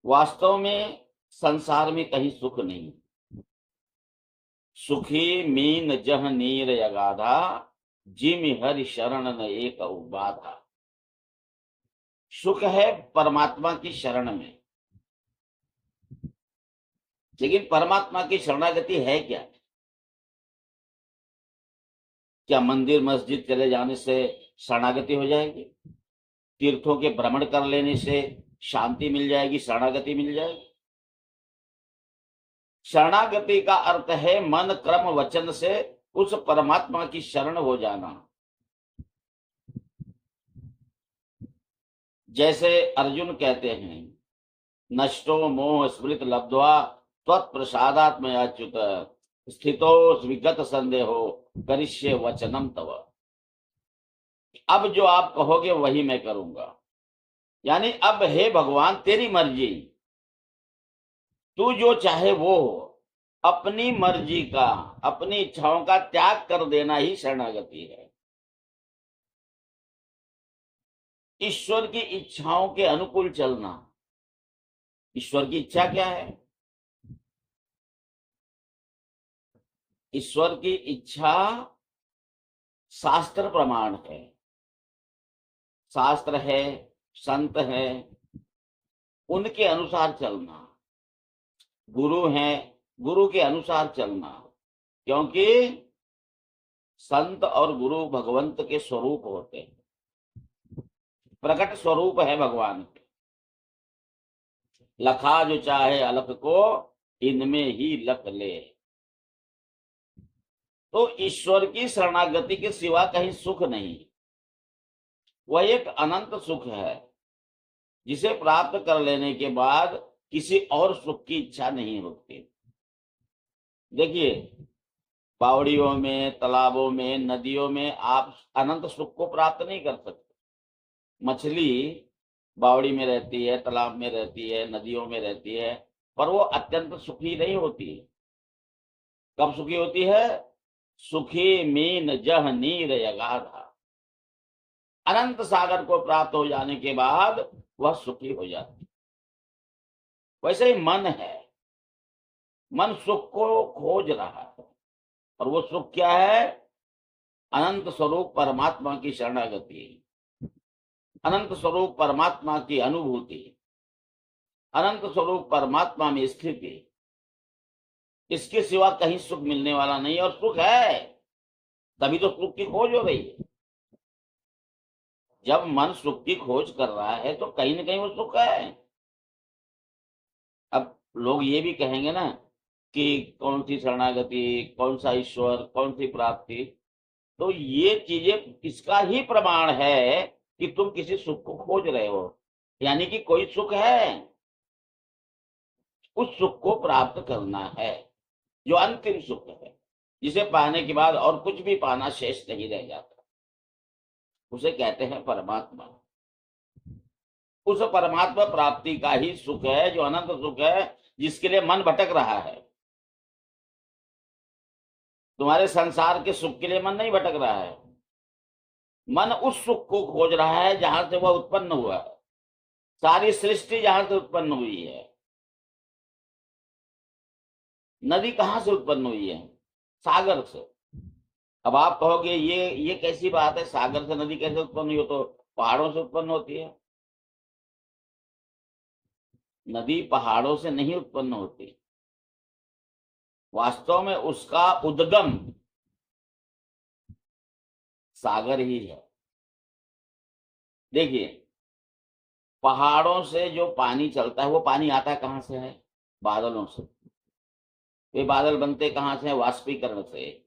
वास्तव में संसार में कहीं सुख नहीं। सुखी मीन जह नीर यगाधा, जिम हरि शरण न एक बाधा। सुख है परमात्मा की शरण में, लेकिन परमात्मा की शरणागति है क्या? क्या मंदिर मस्जिद चले जाने से शरणागति हो जाएगी? तीर्थों के भ्रमण कर लेने से शांति मिल जाएगी, शरणागति मिल जाएगी? शरणागति का अर्थ है मन कर्म वचन से उस परमात्मा की शरण हो जाना। जैसे अर्जुन कहते हैं, नष्टो मोह स्मृत लब्ध्वा त्वत्प्रसादात्मय अच्युत, स्थितो विगत संदेहो करिष्ये वचनम तव। अब जो आप कहोगे वही मैं करूंगा। यानी अब हे भगवान तेरी मर्जी, तू जो चाहे वो हो। अपनी मर्जी का, अपनी इच्छाओं का त्याग कर देना ही शरणागति है। ईश्वर की इच्छाओं के अनुकूल चलना। ईश्वर की इच्छा क्या है? ईश्वर की इच्छा शास्त्र प्रमाण है। शास्त्र है, संत है, उनके अनुसार चलना। गुरु है, गुरु के अनुसार चलना। क्योंकि संत और गुरु भगवंत के स्वरूप होते हैं, प्रकट स्वरूप है भगवान के। लखा जो चाहे अलख को, इनमें ही लख ले। तो ईश्वर की शरणागति के सिवा कहीं सुख नहीं। वह एक अनंत सुख है, जिसे प्राप्त कर लेने के बाद किसी और सुख की इच्छा नहीं होती। देखिए, बावड़ियों में, तालाबों में, नदियों में आप अनंत सुख को प्राप्त नहीं कर सकते। मछली बावड़ी में रहती है, तालाब में रहती है, नदियों में रहती है, पर वो अत्यंत सुखी नहीं होती। कब सुखी होती है? सुखी मीन जह नीर यगाधा। अनंत सागर को प्राप्त हो जाने के बाद वह सुखी हो जाती। वैसे ही मन है, मन सुख को खोज रहा है, और वो सुख क्या है? अनंत स्वरूप परमात्मा की शरणागति, अनंत स्वरूप परमात्मा की अनुभूति, अनंत स्वरूप परमात्मा में स्थिति। इसके सिवा कहीं सुख मिलने वाला नहीं। और सुख है, तभी तो सुख की खोज हो रही है। जब मन सुख की खोज कर रहा है तो कहीं ना कहीं वो सुख है। अब लोग ये भी कहेंगे ना कि कौन सी शरणागति, कौन सा ईश्वर, कौन सी प्राप्ति। तो ये चीजें इसका ही प्रमाण है कि तुम किसी सुख को खोज रहे हो, यानी कि कोई सुख है। उस सुख को प्राप्त करना है जो अंतिम सुख है, जिसे पाने के बाद और कुछ भी पाना शेष नहीं रह जाता। उसे कहते हैं परमात्मा। उस परमात्मा प्राप्ति का ही सुख है जो अनंत सुख है, जिसके लिए मन भटक रहा है। तुम्हारे संसार के सुख के लिए मन नहीं भटक रहा है। मन उस सुख को खोज रहा है जहां से वह उत्पन्न हुआ है। सारी सृष्टि जहां से उत्पन्न हुई है। नदी कहां से उत्पन्न हुई है? सागर से। अब आप कहोगे ये कैसी बात है, सागर से नदी कैसे उत्पन्न हुई? हो तो पहाड़ों से उत्पन्न होती है। नदी पहाड़ों से नहीं उत्पन्न होती। वास्तव में उसका उद्गम सागर ही है। देखिए, पहाड़ों से जो पानी चलता है, वो पानी आता है कहां से? है बादलों से। वे बादल बनते कहां से? वाष्पीकरण से।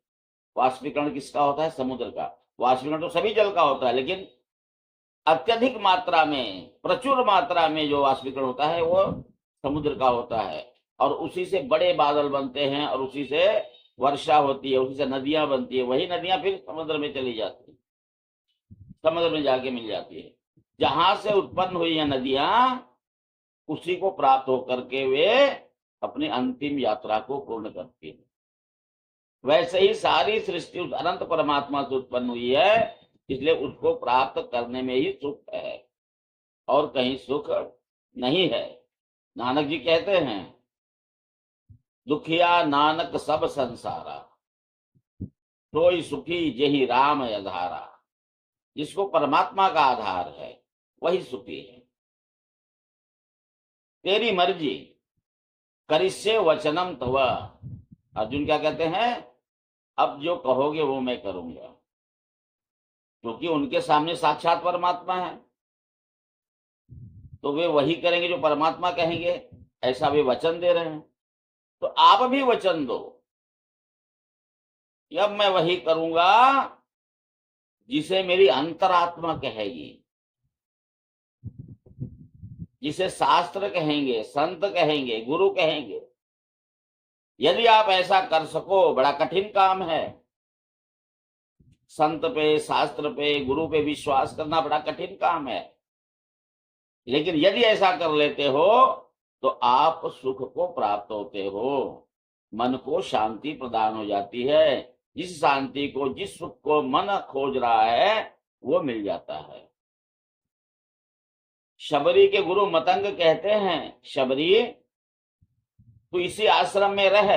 वाष्पीकरण किसका होता है? समुद्र का। वाष्पीकरण तो सभी जल का होता है, लेकिन अत्यधिक मात्रा में, प्रचुर मात्रा में जो वाष्पीकरण होता है वो समुद्र का होता है। और उसी से बड़े बादल बनते हैं, और उसी से वर्षा होती है, उसी से नदियां बनती है। वही नदियां फिर समुद्र में चली जाती है, समुद्र में जाके मिल जाती है। जहां से उत्पन्न हुई है नदियां, उसी को प्राप्त होकर के वे अपनी अंतिम यात्रा को पूर्ण करती है। वैसे ही सारी सृष्टि उस अनंत परमात्मा से उत्पन्न हुई है, इसलिए उसको प्राप्त करने में ही सुख है, और कहीं सुख नहीं है। नानक जी कहते हैं, दुखिया नानक सब संसारा, सोई सुखी जेहि राम आधारा। जिसको परमात्मा का आधार है वही सुखी है। तेरी मर्जी करिष्ये वचनम तव। अर्जुन क्या कहते हैं, अब जो कहोगे वो मैं करूंगा, क्योंकि उनके सामने साक्षात परमात्मा है, तो वे वही करेंगे जो परमात्मा कहेंगे, ऐसा वे वचन दे रहे हैं। तो आप भी वचन दो कि अब मैं वही करूंगा जिसे मेरी अंतरात्मा कहेगी, जिसे शास्त्र कहेंगे, संत कहेंगे, गुरु कहेंगे। यदि आप ऐसा कर सको, बड़ा कठिन काम है। संत पे, शास्त्र पे, गुरु पे विश्वास करना बड़ा कठिन काम है, लेकिन यदि ऐसा कर लेते हो तो आप सुख को प्राप्त होते हो, मन को शांति प्रदान हो जाती है। जिस शांति को, जिस सुख को मन खोज रहा है वो मिल जाता है। शबरी के गुरु मतंग कहते हैं, शबरी तू इसी आश्रम में रह,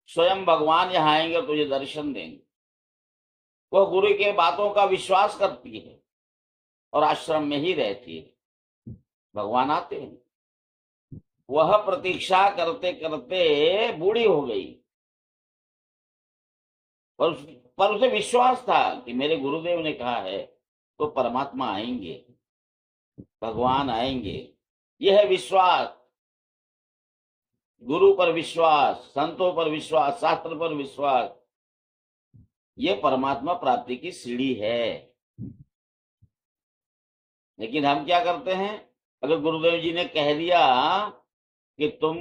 स्वयं भगवान यहाँ आएंगे तुझे दर्शन देंगे। वह गुरु के बातों का विश्वास करती है और आश्रम में ही रहती है। भगवान आते हैं। वह प्रतीक्षा करते करते बूढ़ी हो गई, पर उसे विश्वास था कि मेरे गुरुदेव ने कहा है तो परमात्मा आएंगे, भगवान आएंगे। यह विश्वास, गुरु पर विश्वास, संतों पर विश्वास, शास्त्र पर विश्वास, ये परमात्मा प्राप्ति की सीढ़ी है। लेकिन हम क्या करते हैं, अगर गुरुदेव जी ने कह दिया कि तुम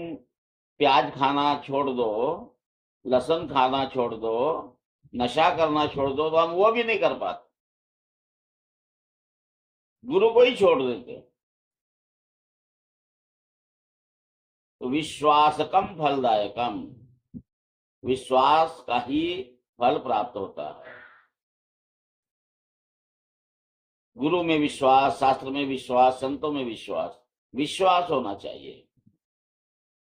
प्याज खाना छोड़ दो, लहसुन खाना छोड़ दो, नशा करना छोड़ दो, तो हम वो भी नहीं कर पाते, गुरु को ही छोड़ देते। तो विश्वास कम फलदायकम, विश्वास का ही फल प्राप्त होता है। गुरु में विश्वास, शास्त्र में विश्वास, संतों में विश्वास, विश्वास होना चाहिए।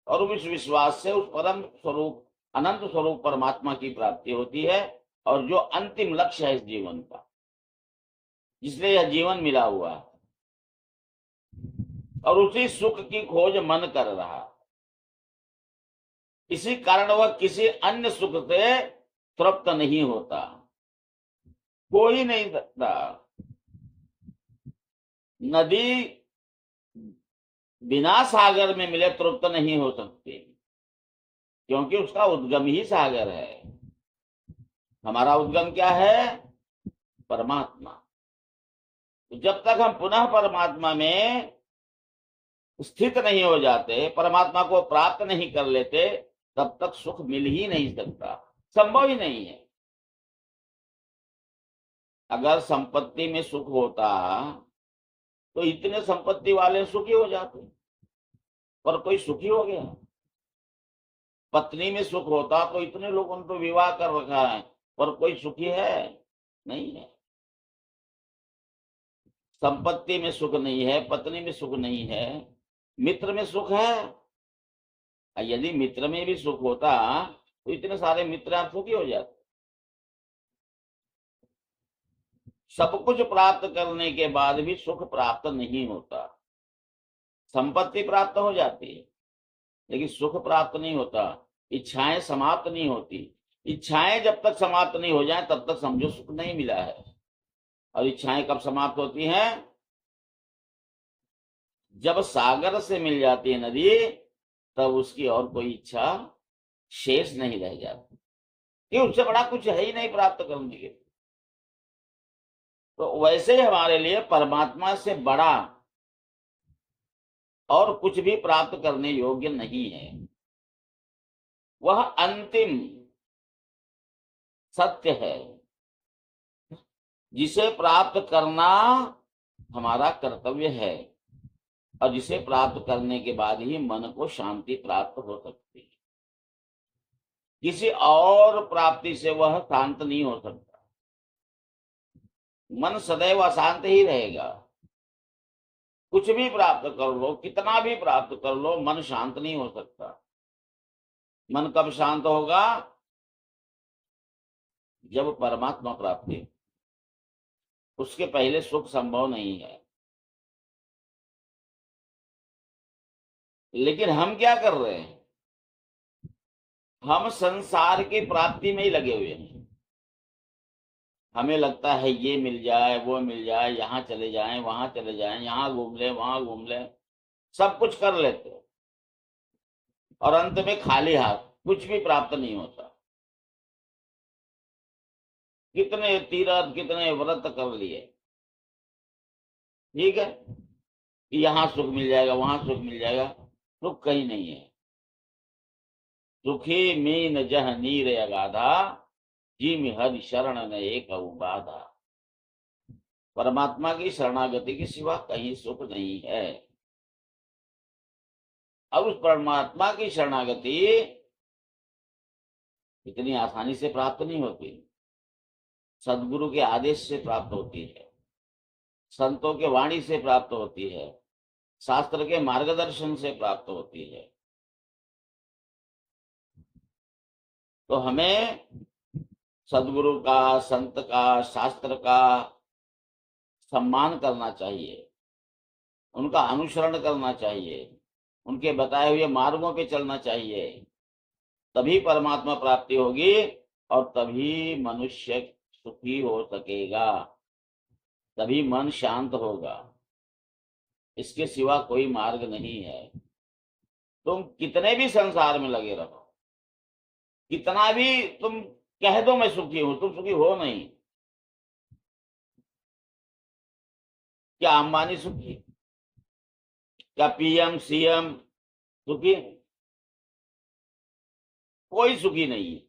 और उस विश्वास से उस परम स्वरूप, अनंत स्वरूप परमात्मा की प्राप्ति होती है, और जो अंतिम लक्ष्य है इस जीवन का, जिसलिए यह जीवन मिला हुआ है, और उसी सुख की खोज मन कर रहा है। इसी कारण वह किसी अन्य सुख से तृप्त नहीं होता, कोई नहीं सकता। नदी बिना सागर में मिले तृप्त नहीं हो सकती, क्योंकि उसका उद्गम ही सागर है। हमारा उद्गम क्या है? परमात्मा। तो जब तक हम पुनः परमात्मा में स्थित नहीं हो जाते, परमात्मा को प्राप्त नहीं कर लेते, तब तक सुख मिल ही नहीं सकता, संभव ही नहीं है। अगर संपत्ति में सुख होता तो इतने संपत्ति वाले सुखी हो जाते, पर कोई सुखी हो गया। पत्नी में सुख होता तो इतने लोगों ने तो विवाह कर रखा है, पर कोई सुखी है? नहीं है। संपत्ति में सुख नहीं है, पत्नी में सुख नहीं है, मित्र में सुख है। यदि मित्र में भी सुख होता तो इतने सारे मित्र आप सुखी हो जाते। सब कुछ प्राप्त करने के बाद भी सुख प्राप्त नहीं होता। संपत्ति प्राप्त हो जाती है लेकिन सुख प्राप्त नहीं होता, इच्छाएं समाप्त नहीं होती। इच्छाएं जब तक समाप्त नहीं हो जाए तब तक समझो सुख नहीं मिला है। और इच्छाएं कब समाप्त होती हैं? जब सागर से मिल जाती है नदी, तब उसकी और कोई इच्छा शेष नहीं रह जाती, कि उससे बड़ा कुछ है ही नहीं प्राप्त करने के। तो वैसे ही हमारे लिए परमात्मा से बड़ा और कुछ भी प्राप्त करने योग्य नहीं है। वह अंतिम सत्य है, जिसे प्राप्त करना हमारा कर्तव्य है, और जिसे प्राप्त करने के बाद ही मन को शांति प्राप्त हो सकती है। किसी और प्राप्ति से वह शांत नहीं हो सकता। मन सदैव अशांत ही रहेगा। कुछ भी प्राप्त कर लो, कितना भी प्राप्त कर लो, मन शांत नहीं हो सकता। मन कब शांत होगा? जब परमात्मा प्राप्ति, उसके पहले सुख संभव नहीं है। लेकिन हम क्या कर रहे हैं? हम संसार की प्राप्ति में ही लगे हुए हैं। हमें लगता है ये मिल जाए, वो मिल जाए, यहाँ चले जाएं, वहां चले जाएं, यहाँ घूम ले, वहां घूम ले, सब कुछ कर लेते हैं और अंत में खाली हाथ, कुछ भी प्राप्त नहीं होता। कितने तीर्थ, कितने व्रत कर लिए, ठीक है कि यहाँ सुख मिल जाएगा, वहां सुख मिल जाएगा, सुख कहीं नहीं है। सुखी मीन जह नीर अगाधा, जी में हरि शरण न एक बाधा। परमात्मा की शरणागति के सिवा कहीं सुख नहीं है। अब उस परमात्मा की शरणागति इतनी आसानी से प्राप्त नहीं होती। सदगुरु के आदेश से प्राप्त होती है, संतों के वाणी से प्राप्त होती है, शास्त्र के मार्गदर्शन से प्राप्त होती है। तो हमें सदगुरु का, संत का, शास्त्र का सम्मान करना चाहिए, उनका अनुसरण करना चाहिए, उनके बताए हुए मार्गों पे चलना चाहिए। तभी परमात्मा प्राप्ति होगी और तभी मनुष्य सुखी हो सकेगा, तभी मन शांत होगा। इसके सिवा कोई मार्ग नहीं है। तुम कितने भी संसार में लगे रहो, कितना भी तुम कह दो मैं सुखी हूं, तुम सुखी हो नहीं। क्या अंबानी सुखी? क्या पीएम सीएम सुखी? कोई सुखी नहीं है।